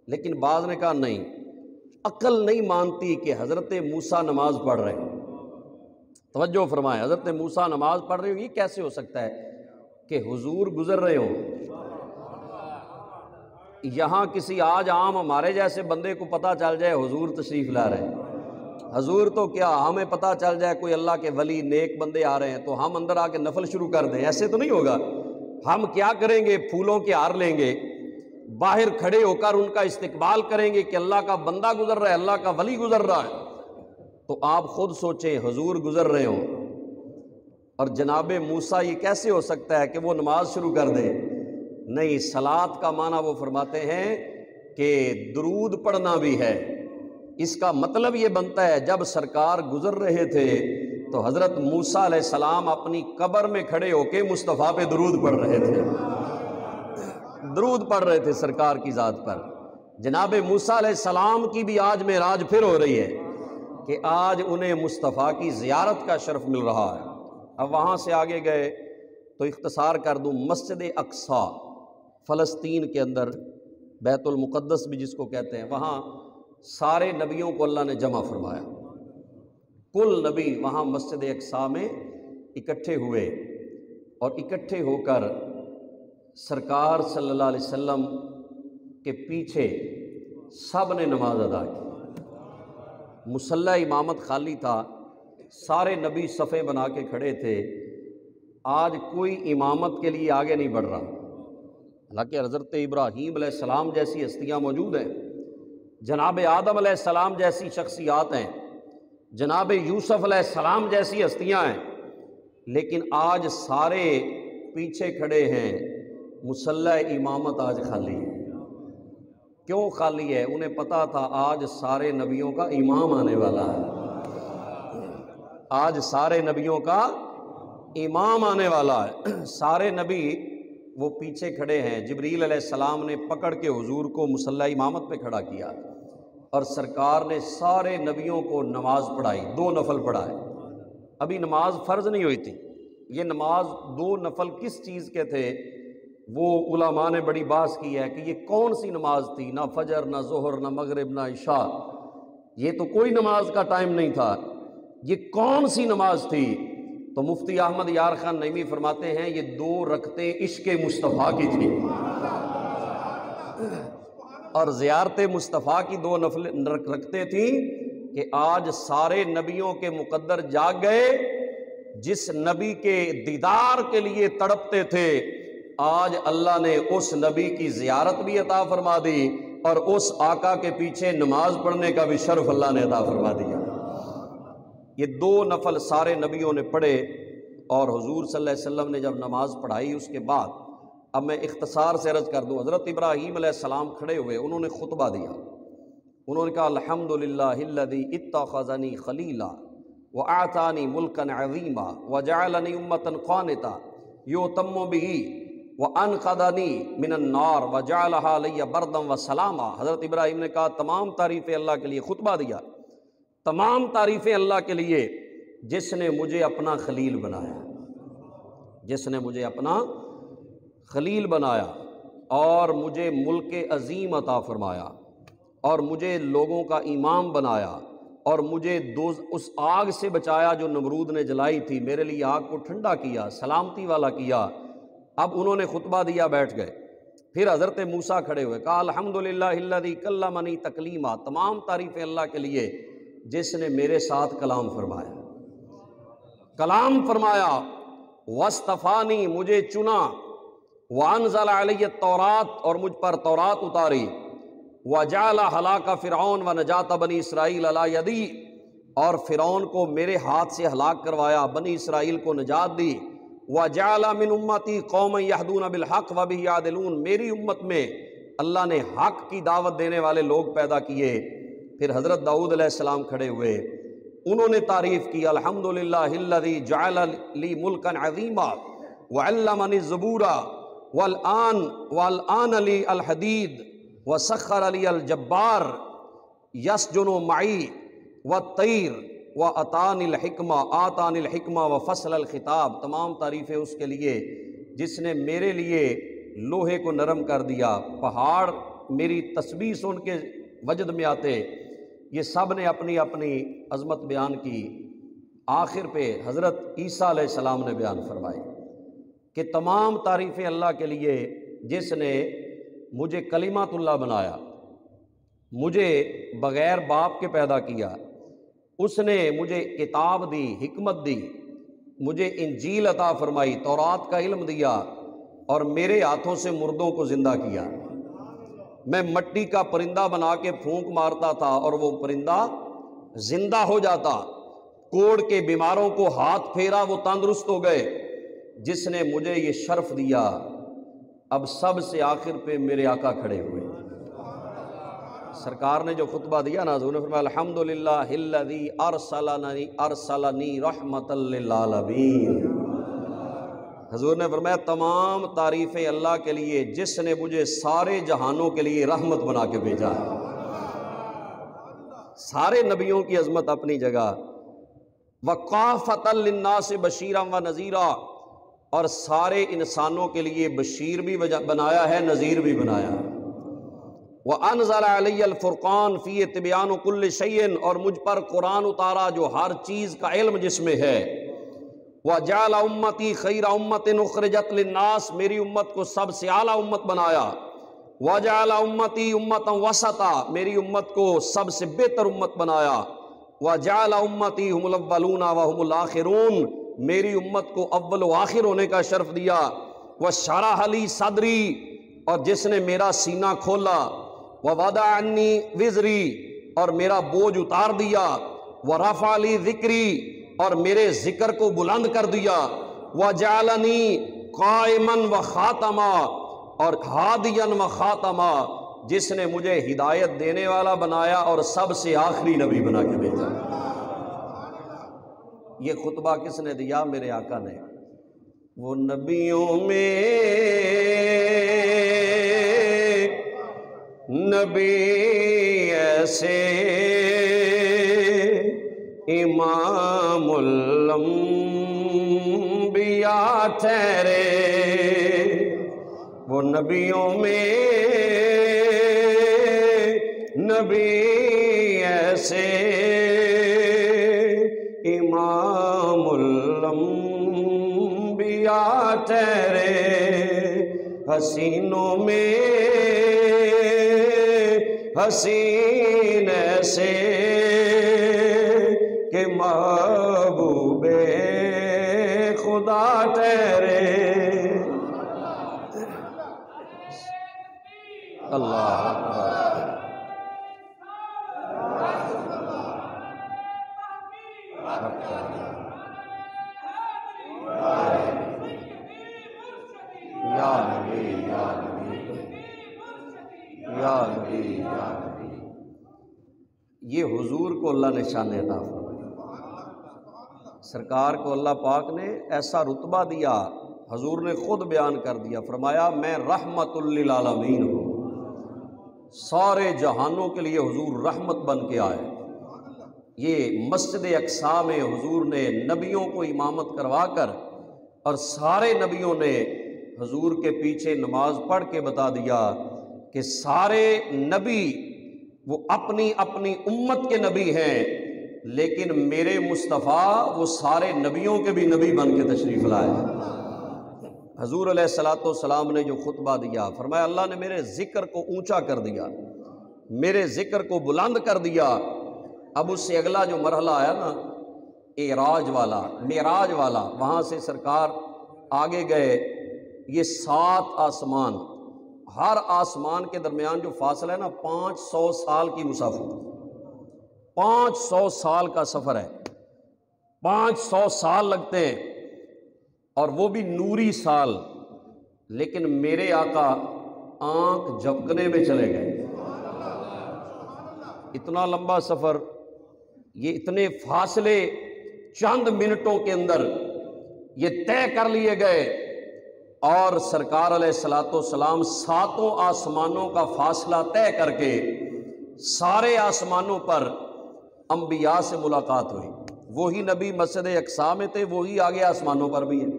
لیکن بعض نے کہا نہیں، عقل نہیں مانتی کہ حضرت موسیٰ نماز پڑھ رہے ہیں۔ توجہ فرمائیں، حضرت موسیٰ نماز پڑھ رہے ہو، یہ کیسے ہو سکتا ہے کہ حضور گزر رہے ہوں؟ یہاں کسی آج عام ہمارے جیسے بندے کو پتہ چل جائے حضور تشریف لا رہے ہیں، حضور تو کیا ہمیں پتہ چل جائے کوئی اللہ کے ولی نیک بندے آ رہے ہیں تو ہم اندر آ کے نفل شروع کر دیں، ایسے تو نہیں ہوگا۔ ہم کیا کریں گے؟ پھولوں کے ہار لیں گے، باہر کھڑے ہو کر ان کا استقبال کریں گے کہ اللہ کا بندہ گزر رہا ہے، اللہ کا ولی گزر رہا ہے۔ تو آپ خود سوچیں، حضور گزر رہے ہوں اور جناب موسیٰ یہ کیسے ہو سکتا ہے کہ وہ نماز شروع کر دے؟ نہیں، صلات کا معنی وہ فرماتے ہیں کہ درود پڑھنا بھی ہے۔ اس کا مطلب یہ بنتا ہے جب سرکار گزر رہے تھے تو حضرت موسیٰ علیہ السلام اپنی قبر میں کھڑے ہو کے مصطفیٰ پہ درود پڑھ رہے تھے، درود پڑھ رہے تھے سرکار کی ذات پر۔ جناب موسیٰ علیہ السلام کی بھی آج معراج پھر ہو رہی ہے کہ آج انہیں مصطفیٰ کی زیارت کا شرف مل رہا ہے۔ اب وہاں سے آگے گئے تو اختصار کر دوں، مسجد اقصیٰ فلسطین کے اندر، بیت المقدس بھی جس کو کہتے ہیں، وہاں سارے نبیوں کو اللہ نے جمع فرمایا، کل نبی وہاں مسجد اقصیٰ میں اکٹھے ہوئے، اور اکٹھے ہو کر سرکار صلی اللہ علیہ وسلم کے پیچھے سب نے نماز ادا کی۔ مصلی امامت خالی تھا، سارے نبی صفیں بنا کے کھڑے تھے۔ آج کوئی امامت کے لیے آگے نہیں بڑھ رہا، حالانکہ حضرت ابراہیم علیہ السلام جیسی ہستیاں موجود ہیں، جناب آدم علیہ السلام جیسی شخصیات ہیں، جناب یوسف علیہ السلام جیسی ہستیاں ہیں، لیکن آج سارے پیچھے کھڑے ہیں، مصلی امامت آج خالی ہے۔ کیوں خالی ہے؟ انہیں پتا تھا آج سارے نبیوں کا امام آنے والا ہے، آج سارے نبیوں کا امام آنے والا ہے۔ سارے نبی وہ پیچھے کھڑے ہیں، جبریل علیہ السلام نے پکڑ کے حضور کو مصلی امامت پہ کھڑا کیا، اور سرکار نے سارے نبیوں کو نماز پڑھائی، 2 نفل پڑھائے۔ ابھی نماز فرض نہیں ہوئی تھی، یہ نماز 2 نفل کس چیز کے تھے وہ علماء نے بڑی بحث کی ہے کہ یہ کون سی نماز تھی، نہ فجر نہ ظہر نہ مغرب نہ عشاء، یہ تو کوئی نماز کا ٹائم نہیں تھا، یہ کون سی نماز تھی؟ تو مفتی احمد یار خان نعیمی فرماتے ہیں یہ 2 رکعتیں عشق مصطفیٰ کی تھی، اور زیارت مصطفیٰ کی 2 نفل رکعتیں تھیں کہ آج سارے نبیوں کے مقدر جاگ گئے۔ جس نبی کے دیدار کے لیے تڑپتے تھے، آج اللہ نے اس نبی کی زیارت بھی عطا فرما دی، اور اس آقا کے پیچھے نماز پڑھنے کا بھی شرف اللہ نے عطا فرما دیا۔ یہ 2 نفل سارے نبیوں نے پڑھے، اور حضور صلی اللہ علیہ وسلم نے جب نماز پڑھائی اس کے بعد، اب میں اختصار سے عرض کر دوں، حضرت ابراہیم علیہ السلام کھڑے ہوئے، انہوں نے خطبہ دیا، انہوں نے کہا الحمدللہ الذی اتخذنی خلیلا وآتانی ملکا عظیما وجعلنی امۃ قانتا یؤتم بہ وانقذنی من النار وجعلها علی بردا وسلاما۔ حضرت ابراہیم نے کہا تمام تعریفیں اللہ کے لیے، خطبہ دیا، تمام تعریفیں اللہ کے لیے جس نے مجھے اپنا خلیل بنایا، جس نے مجھے اپنا خلیل بنایا، اور مجھے ملک عظیم عطا فرمایا، اور مجھے لوگوں کا امام بنایا، اور مجھے اس آگ سے بچایا جو نمرود نے جلائی تھی، میرے لیے آگ کو ٹھنڈا کیا، سلامتی والا کیا۔ اب انہوں نے خطبہ دیا، بیٹھ گئے، پھر حضرت موسیٰ کھڑے ہوئے، کہا الحمدللہ الذی کلمنی تکلیما، تمام تعریفیں اللہ کے لیے جس نے میرے ساتھ کلام فرمایا، کلام فرمایا، واصطفانی، مجھے چنا، وانزل علی التورات، اور مجھ پر تورات اتاری، وجعل ہلاک فرعون ونجات بنی اسرائیل علی یدی، اور فرعون کو میرے ہاتھ سے ہلاک کروایا، بنی اسرائیل کو نجات دی، وجعل من امتی قوما یہدون بالحق وبہ یعدلون، میری امت میں اللہ نے حق کی دعوت دینے والے لوگ پیدا کیے۔ پھر حضرت داؤد علیہ السلام کھڑے ہوئے، انہوں نے تعریف کی الحمدللہ الذی جعل لی ملکا عظیما وعلمنی الزبور والآن لی الحدید وسخر لی الجبار یسجن معی و طیر و عطان الحکمہ آتان الحکمہ و فصل الخطاب، تمام تعریفیں اس کے لیے جس نے میرے لیے لوہے کو نرم کر دیا، پہاڑ میری تسبیح سن کے وجد میں آتے، یہ سب نے اپنی اپنی عظمت بیان کی۔ آخر پہ حضرت عیسیٰ علیہ السلام نے بیان فرمائی کہ تمام تعریفیں اللہ کے لیے جس نے مجھے کلمات اللہ بنایا، مجھے بغیر باپ کے پیدا کیا، اس نے مجھے کتاب دی، حکمت دی، مجھے انجیل عطا فرمائی، تورات کا علم دیا، اور میرے ہاتھوں سے مردوں کو زندہ کیا۔ میں مٹی کا پرندہ بنا کے پھونک مارتا تھا اور وہ پرندہ زندہ ہو جاتا، کوڑ کے بیماروں کو ہاتھ پھیرا وہ تندرست ہو گئے۔ جس نے مجھے یہ شرف دیا، اب سب سے آخر پہ میرے آقا کھڑے ہوئے۔ سرکار نے جو خطبہ دیا نا، حضور نے فرمایا الحمدللہ الذی ارسلنی رحمۃ للعالمین۔ حضور نے فرمایا تمام تعریفیں اللہ کے لیے جس نے مجھے سارے جہانوں کے لیے رحمت بنا کے بھیجا ہے۔ سارے نبیوں کی عظمت اپنی جگہ، وَقَافَةً لِلنَّاسِ بَشِيرًا وَنَذِيرًا، اور سارے انسانوں کے لیے بشیر بھی بنایا ہے، نذیر بھی بنایا ہے۔ وَأَنزَلَ عَلَيَّ الْفُرْقَانَ فِيهِ تِبْيَانُ كُلِّ شَيْءٍ، اور مجھ پر قرآن اتارا جو ہر چیز کا علم جس میں ہے۔ وَجَعَلَ أُمَّتِي خَيْرَ أُمَّةٍ أُخْرِجَتْ لِلنَّاسِ، میری امت کو سب سے اعلیٰ امت بنایا۔ وَجَعَلَ أُمَّتِي أُمَّةً وَسَطًا، میری امت کو سب سے بہتر امت بنایا۔ وَجَعَلَ أُمَّتِي هُمُ الْأَوَّلُونَ وَهُمُ الْآخِرُونَ، میری امت کو اول و آخر ہونے کا شرف دیا۔ وَشَرَحَ لِي صَدْرِي، اور جس نے میرا سینہ کھولا۔ وَوَضَعَ عَنِّي وِزْرِي، اور میرا بوجھ اتار دیا۔ وَرَفَعَ لِي ذِکْرِی، اور میرے ذکر کو بلند کر دیا۔ وَجَعَلَنِي قَائِمًا وَخَاتَمًا، اور ہادیًا وَخَاتَمًا، جس نے مجھے ہدایت دینے والا بنایا اور سب سے آخری نبی بنا کے بھیجا۔ یہ خطبہ کس نے دیا؟ میرے آقا نے۔ وہ نبیوں میں نبی ایسے، امام الانبیاء ٹھہرے، وہ نبیوں میں نبی ایسے، امام الانبیاء ٹھہرے، حسینوں میں حسین ایسے کہ محبوب خدا ٹھہرے۔ اللہ یا نبی یا نبی یا نبی یا نبی، یہ حضور کو اللہ نے شان عطا فرمائی۔ سرکار کو اللہ پاک نے ایسا رتبہ دیا، حضور نے خود بیان کر دیا، فرمایا میں رحمت للعالمین ہوں، سارے جہانوں کے لیے حضور رحمت بن کے آئے۔ یہ مسجد اقصیٰ میں حضور نے نبیوں کو امامت کروا کر اور سارے نبیوں نے حضور کے پیچھے نماز پڑھ کے بتا دیا کہ سارے نبی وہ اپنی اپنی امت کے نبی ہیں، لیکن میرے مصطفیٰ وہ سارے نبیوں کے بھی نبی بن کے تشریف لائے۔ حضور علیہ السلام نے جو خطبہ دیا، فرمایا اللہ نے میرے ذکر کو اونچا کر دیا، میرے ذکر کو بلند کر دیا۔ اب اس سے اگلا جو مرحلہ آیا نا، اعراج والا، معراج والا، وہاں سے سرکار آگے گئے۔ یہ 7 آسمان، ہر آسمان کے درمیان جو فاصلہ ہے نا 500 سال کی مسافت، 500 سال کا سفر ہے، 500 سال لگتے ہیں، اور وہ بھی نوری سال۔ لیکن میرے آقا آنکھ جھپکنے میں چلے گئے۔ اتنا لمبا سفر، یہ اتنے فاصلے چند منٹوں کے اندر یہ طے کر لیے گئے، اور سرکار علیہ السلام 7 آسمانوں کا فاصلہ طے کر کے سارے آسمانوں پر انبیاء سے ملاقات ہوئی۔ وہی نبی مسجد اقصی میں تھے، وہی آگے آسمانوں پر بھی ہے۔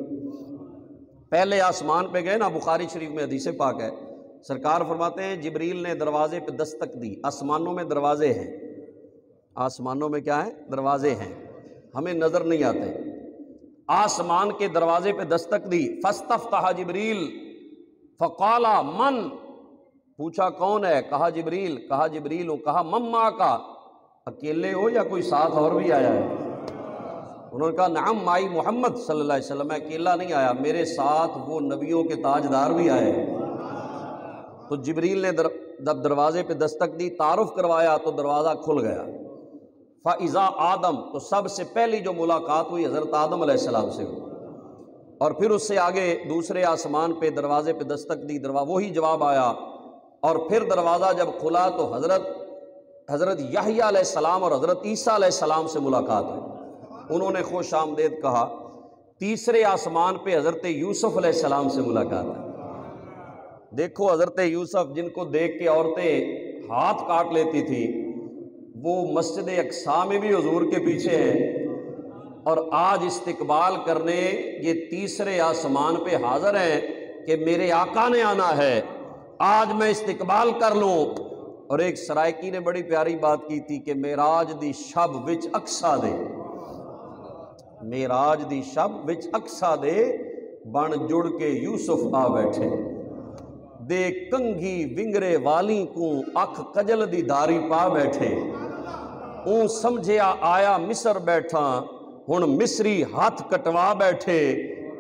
پہلے آسمان پہ گئے نا، بخاری شریف میں حدیث پاک ہے، سرکار فرماتے ہیں جبریل نے دروازے پہ دستک دی۔ آسمانوں میں دروازے ہیں، آسمانوں میں کیا ہے؟ دروازے ہیں، ہمیں نظر نہیں آتے۔ آسمان کے دروازے پہ دستک دی، فاستفتح جبریل فقال من، پوچھا کون ہے؟ کہا جبریل، کہا جبریل ہوں، کہا مما کا، اکیلے ہو یا کوئی ساتھ اور بھی آیا ہے؟ انہوں نے کہا نعم مائی محمد صلی اللہ علیہ وسلم، میں اکیلا نہیں آیا، میرے ساتھ وہ نبیوں کے تاجدار بھی آئے ہیں۔ تو جبریل نے جب دروازے پہ دستک دی، تعارف کروایا تو دروازہ کھل گیا۔ فَإِذَا آدم، تو سب سے پہلی جو ملاقات ہوئی حضرت آدم علیہ السلام سے ہوئی، اور پھر اس سے آگے دوسرے آسمان پہ دروازے پہ دستک دی، وہی جواب آیا، اور پھر دروازہ جب کھلا تو حضرت یحییٰ علیہ السلام اور حضرت عیسیٰ علیہ السلام سے ملاقات ہوئی، انہوں نے خوش آمدید کہا۔ تیسرے آسمان پہ حضرت یوسف علیہ السلام سے ملاقات ہے۔ دیکھو حضرت یوسف جن کو دیکھ کے عورتیں ہاتھ کاٹ لیتی تھی، وہ مسجد اقصی میں بھی حضور کے پیچھے ہیں، اور آج استقبال کرنے یہ تیسرے آسمان پہ حاضر ہیں کہ میرے آقا نے آنا ہے، آج میں استقبال کر لوں۔ اور ایک سرائکی نے بڑی پیاری بات کی تھی کہ معراج دی شب وچ اقصا دے، معراج دی شب وچ اقصا دے، بن جڑ کے یوسف آ بیٹھے، دے کنگھی ونگرے والی کو اکھ کجل دی داری پا بیٹھے، اون سمجھیا آیا مصر بیٹھا، ہن مصری ہاتھ کٹوا بیٹھے،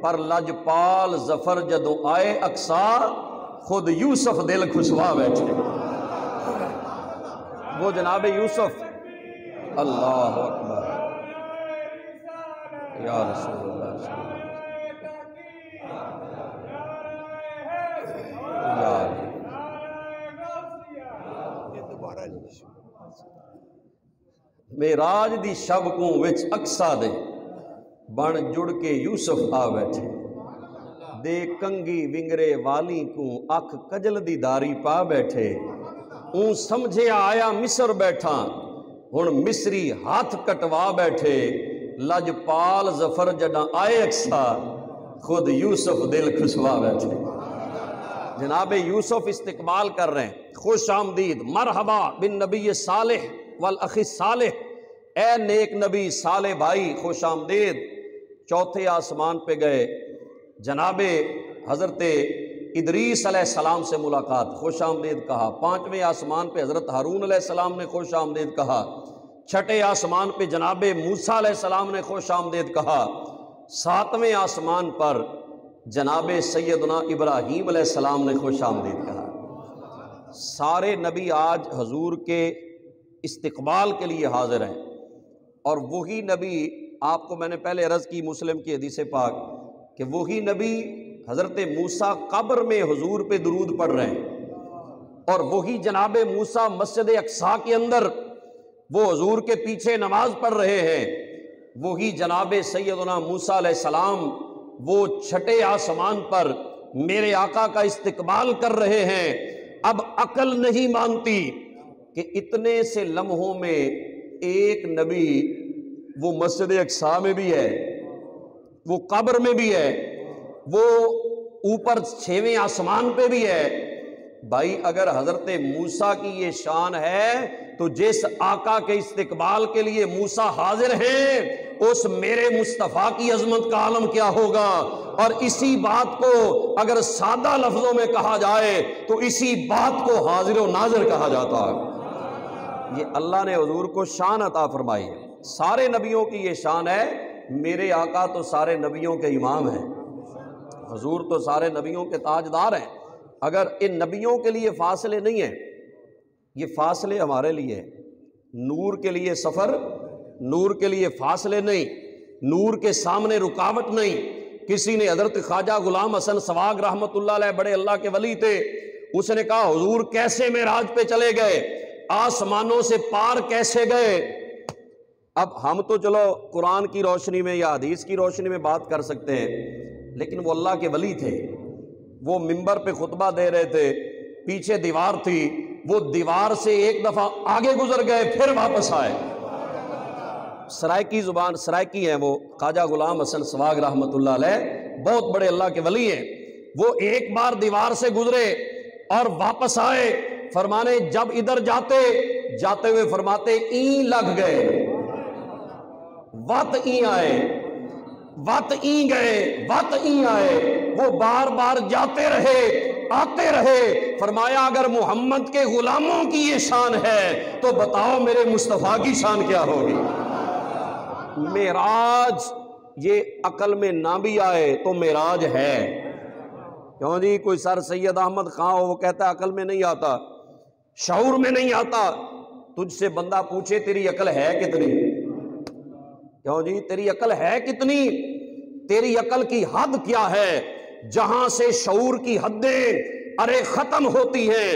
پر لجپال ظفر جدوں آئے اقصا، خود یوسف دل کھسوا بیٹھے۔ وہ جناب یوسف، اللہ اکبر یا رسول اللہ صلی اللہ علیہ وسلم، معراج دی شب کو وچ اقصا دے، بن جڑ کے یوسف آ بیٹھے، دے کنگھی ونگرے والی کو اکھ کجل دی داری پا بیٹھے، اون سمجھے آیا مصر بیٹھا، ہن مصری ہاتھ کٹوا بیٹھے، لجپال ظفر جڈاں آئے اقصا، خود یوسف دل کھسوا بیٹھے۔ جناب یوسف استقبال کر رہے ہیں، خوش آمدید، مرحبا بن نبی صالح والاخ صالح، اے نیک نبی صالح بھائی خوش آمدید۔ چوتھے آسمان پہ گئے، جناب حضرت ادریس علیہ السلام سے ملاقات، خوش آمدید کہا۔ پانچویں آسمان پہ حضرت ہارون علیہ السلام نے خوش آمدید کہا۔ چھٹے آسمان پہ جناب موسیٰ علیہ السلام نے خوش آمدید کہا۔ ساتویں آسمان پر جناب سیدنا ابراہیم علیہ السلام نے خوش آمدید کہا۔ سارے نبی آج حضور کے استقبال کے لیے حاضر ہیں، اور وہی نبی، آپ کو میں نے پہلے عرض کی مسلم کی حدیث پاک کہ وہی نبی حضرت موسیٰ قبر میں حضور پہ درود پڑھ رہے ہیں، اور وہی جناب موسیٰ مسجد اقصی کے اندر وہ حضور کے پیچھے نماز پڑھ رہے ہیں، وہی جناب سیدنا موسیٰ علیہ السلام وہ چھٹے آسمان پر میرے آقا کا استقبال کر رہے ہیں۔ اب عقل نہیں مانتی کہ اتنے سے لمحوں میں ایک نبی وہ مسجد اقصی میں بھی ہے، وہ قبر میں بھی ہے، وہ اوپر 6ویں آسمان پہ بھی ہے۔ بھائی اگر حضرت موسیٰ کی یہ شان ہے تو جس آقا کے استقبال کے لیے موسیٰ حاضر ہیں، اس میرے مصطفیٰ کی عظمت کا عالم کیا ہوگا۔ اور اسی بات کو اگر سادہ لفظوں میں کہا جائے تو اسی بات کو حاضر و ناظر کہا جاتا ہے۔ یہ اللہ نے حضور کو شان عطا فرمائی ہے، سارے نبیوں کی یہ شان ہے۔ میرے آقا تو سارے نبیوں کے امام ہیں، حضور تو سارے نبیوں کے تاجدار ہیں۔ اگر ان نبیوں کے لیے فاصلے نہیں ہیں، یہ فاصلے ہمارے لیے ہیں۔ نور کے لیے سفر، نور کے لیے فاصلے نہیں، نور کے سامنے رکاوٹ نہیں۔ کسی نے حضرت خواجہ غلام حسن سواگ رحمۃ اللہ علیہ، بڑے اللہ کے ولی تھے، اس نے کہا حضور کیسے معراج پہ چلے گئے، آسمانوں سے پار کیسے گئے؟ اب ہم تو چلو قرآن کی روشنی میں یا حدیث کی روشنی میں بات کر سکتے ہیں، لیکن وہ اللہ کے ولی تھے، وہ منبر پہ خطبہ دے رہے تھے، پیچھے دیوار تھی، وہ دیوار سے ایک دفعہ آگے گزر گئے، پھر واپس آئے۔ سرائکی زبان، سرائکی ہیں وہ، خواجہ غلام حسن سواگ رحمۃ اللہ علیہ، بہت بڑے اللہ کے ولی ہیں۔ وہ ایک بار دیوار سے گزرے اور واپس آئے، فرمانے جب ادھر جاتے ہوئے فرماتے این لگ گئے، وت این آئے، وت این گئے، وت این آئے۔ وہ بار بار جاتے رہے، آتے رہے۔ فرمایا اگر محمد کے غلاموں کی یہ شان ہے تو بتاؤ میرے مصطفیٰ کی شان کیا ہوگی۔ معراج یہ عقل میں نہ بھی آئے تو معراج ہے۔ کیوں جی، کوئی سر سید احمد خان ہو، وہ کہتا ہے عقل میں نہیں آتا، شعور میں نہیں آتا۔ تجھ سے بندہ پوچھے تیری عقل ہے کتنی؟ کیوں جی، تیری عقل ہے کتنی؟ تیری عقل کی حد کیا ہے؟ جہاں سے شعور کی حدیں ختم ہوتی ہیں،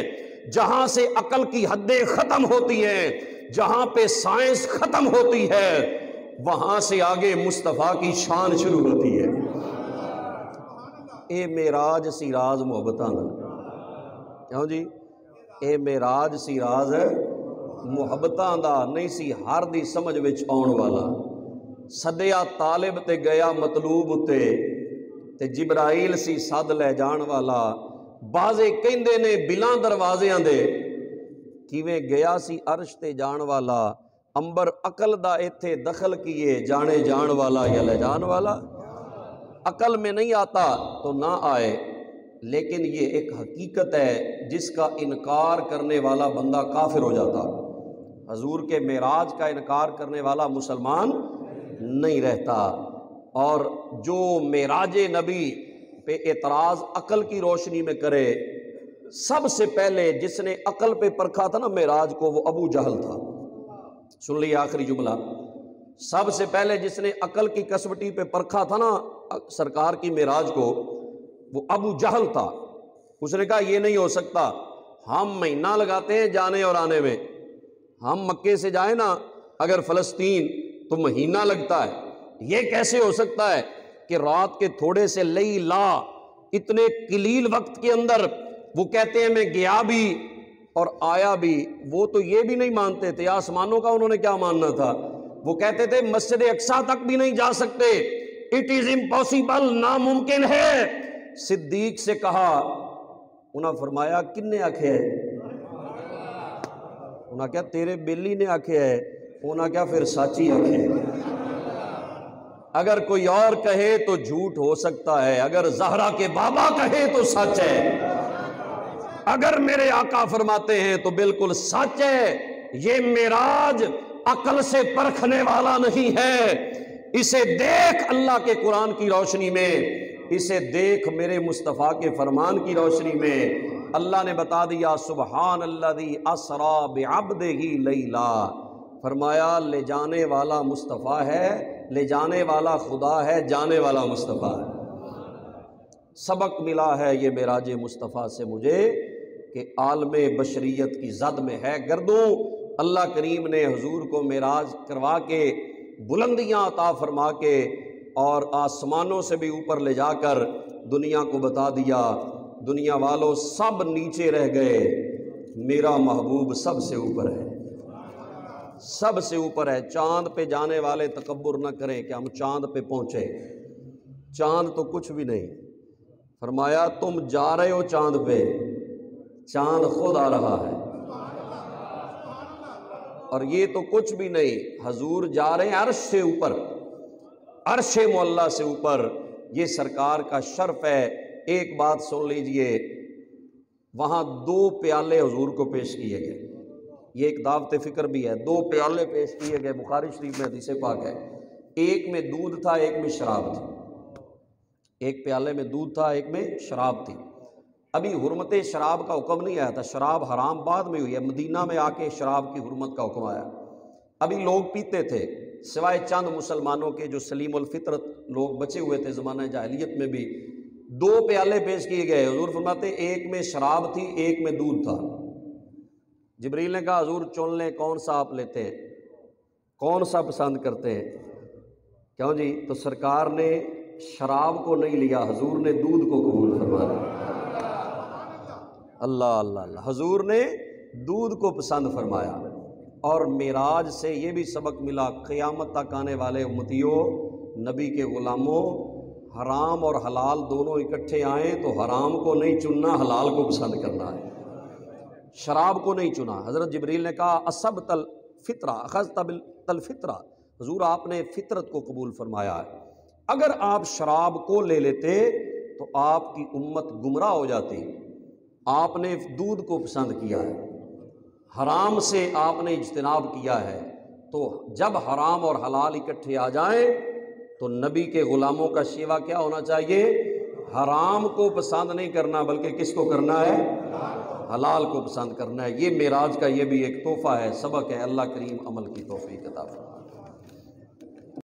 جہاں سے عقل کی حدیں ختم ہوتی ہیں، جہاں پہ سائنس ختم ہوتی ہے، وہاں سے آگے مصطفیٰ کی شان شروع ہوتی ہے۔ اے معراج سی راز محبتاں دا، کیوں جی، اے معراج سی راز محبتاں دا نہیں سی ہر دی سمجھ وچ آن والا۔ سدیا طالب تے گیا مطلوب اتے، تے جبرائیل سی سد لے جان والا۔ بازے کہندے نے بلاں دروازیاں دے، کیویں گیا سی عرش تے جان والا۔ امبر عقل دا ایتھے دخل کیے، جانے جان والا یا لے جان والا۔ عقل میں نہیں آتا تو نہ آئے، لیکن یہ ایک حقیقت ہے جس کا انکار کرنے والا بندہ کافر ہو جاتا۔ حضور کے معراج کا انکار کرنے والا مسلمان نہیں رہتا۔ اور جو معراج نبی پہ اعتراض عقل کی روشنی میں کرے، سب سے پہلے جس نے عقل پہ پرکھا تھا نا معراج کو، وہ ابو جہل تھا۔ سن لیے آخری جملہ، سب سے پہلے جس نے عقل کی کسوٹی پہ پرکھا تھا نا سرکار کی معراج کو، وہ ابو جہل تھا۔ اس نے کہا یہ نہیں ہو سکتا، ہم مہینہ لگاتے ہیں جانے اور آنے میں، ہم مکے سے جائیں نا اگر فلسطین تو مہینہ لگتا ہے، یہ کیسے ہو سکتا ہے کہ رات کے تھوڑے سے لئی لا اتنے قلیل وقت کے اندر وہ کہتے ہیں میں گیا بھی اور آیا بھی۔ وہ تو یہ بھی نہیں مانتے تھے، آسمانوں کا انہوں نے کیا ماننا تھا؟ وہ کہتے تھے مسجد اقصیٰ تک بھی نہیں جا سکتے، اٹ از امپاسبل، ناممکن ہے۔ صدیق سے کہا، انہاں فرمایا کنے آکھے ہے؟ انہاں کیا تیرے بیلی نے آکھے ہے؟ انہاں کیا پھر سچی آکھے ہے۔ اگر کوئی اور کہے تو جھوٹ ہو سکتا ہے، اگر زہرا کے بابا کہے تو سچ ہے، اگر میرے آقا فرماتے ہیں تو بالکل سچ ہے۔ یہ معراج عقل سے پرکھنے والا نہیں ہے، اسے دیکھ اللہ کے قرآن کی روشنی میں، اسے دیکھ میرے مصطفیٰ کے فرمان کی روشنی میں۔ اللہ نے بتا دیا سبحان الذی اسری بعبدہ لیلا، فرمایا لے جانے والا مصطفیٰ ہے، لے جانے والا خدا ہے، جانے والا مصطفیٰ ہے۔ سبق ملا ہے یہ معراج مصطفیٰ سے مجھے کہ عالم بشریت کی زد میں ہے گردوں۔ اللہ کریم نے حضور کو معراج کروا کے بلندیاں عطا فرما کے اور آسمانوں سے بھی اوپر لے جا کر دنیا کو بتا دیا، دنیا والوں سب نیچے رہ گئے، میرا محبوب سب سے اوپر ہے، سب سے اوپر ہے۔ چاند پہ جانے والے تکبر نہ کریں کہ ہم چاند پہ پہنچے، چاند تو کچھ بھی نہیں۔ فرمایا تم جا رہے ہو چاند پہ، چاند خود آ رہا ہے، اور یہ تو کچھ بھی نہیں، حضور جا رہے ہیں عرش سے اوپر، عرش معلیٰ سے اوپر، یہ سرکار کا شرف ہے۔ ایک بات سن لیجئے، وہاں 2 پیالے حضور کو پیش کیے گئے، یہ ایک دعوت فکر بھی ہے، 2 پیالے پیش کیے گئے، بخاری شریف میں حدیث پاک ہے۔ ایک میں دودھ تھا، ایک میں شراب تھی، ایک پیالے میں دودھ تھا، ایک میں شراب تھی۔ ابھی حرمت شراب کا حکم نہیں آیا تھا، شراب حرام بعد میں ہوئی ہے، مدینہ میں آ کے شراب کی حرمت کا حکم آیا۔ ابھی لوگ پیتے تھے، سوائے چند مسلمانوں کے جو سلیم الفطرت لوگ بچے ہوئے تھے زمانہ جاہلیت میں بھی۔ 2 پیالے پیش کیے گئے، حضور فرماتے ہیں ایک میں شراب تھی، ایک میں دودھ تھا۔ جبریل نے کہا حضور چن لیں کون سا آپ لیتے ہیں، کون سا پسند کرتے ہیں؟ کیوں جی؟ تو سرکار نے شراب کو نہیں لیا، حضور نے دودھ کو قبول فرمایا۔ اللہ اللہ اللہ، حضور نے دودھ کو پسند فرمایا۔ اور معراج سے یہ بھی سبق ملا، قیامت تک آنے والے امتیوں، نبی کے غلاموں، حرام اور حلال دونوں اکٹھے آئیں تو حرام کو نہیں چننا، حلال کو پسند کرنا ہے، شراب کو نہیں چنا۔ حضرت جبریل نے کہا اصبت الفطرہ اخذت بالفطرہ، حضور آپ نے فطرت کو قبول فرمایا ہے، اگر آپ شراب کو لے لیتے تو آپ کی امت گمراہ ہو جاتی۔ آپ نے دودھ کو پسند کیا ہے، حرام سے آپ نے اجتناب کیا ہے، تو جب حرام اور حلال اکٹھے آ جائیں تو نبی کے غلاموں کا شیوا کیا ہونا چاہیے؟ حرام کو پسند نہیں کرنا بلکہ کس کو کرنا ہے؟ حلال کو پسند کرنا ہے۔ یہ معراج کا یہ بھی ایک تحفہ ہے، سبق ہے۔ اللہ کریم عمل کی توفیق عطا فرمائے۔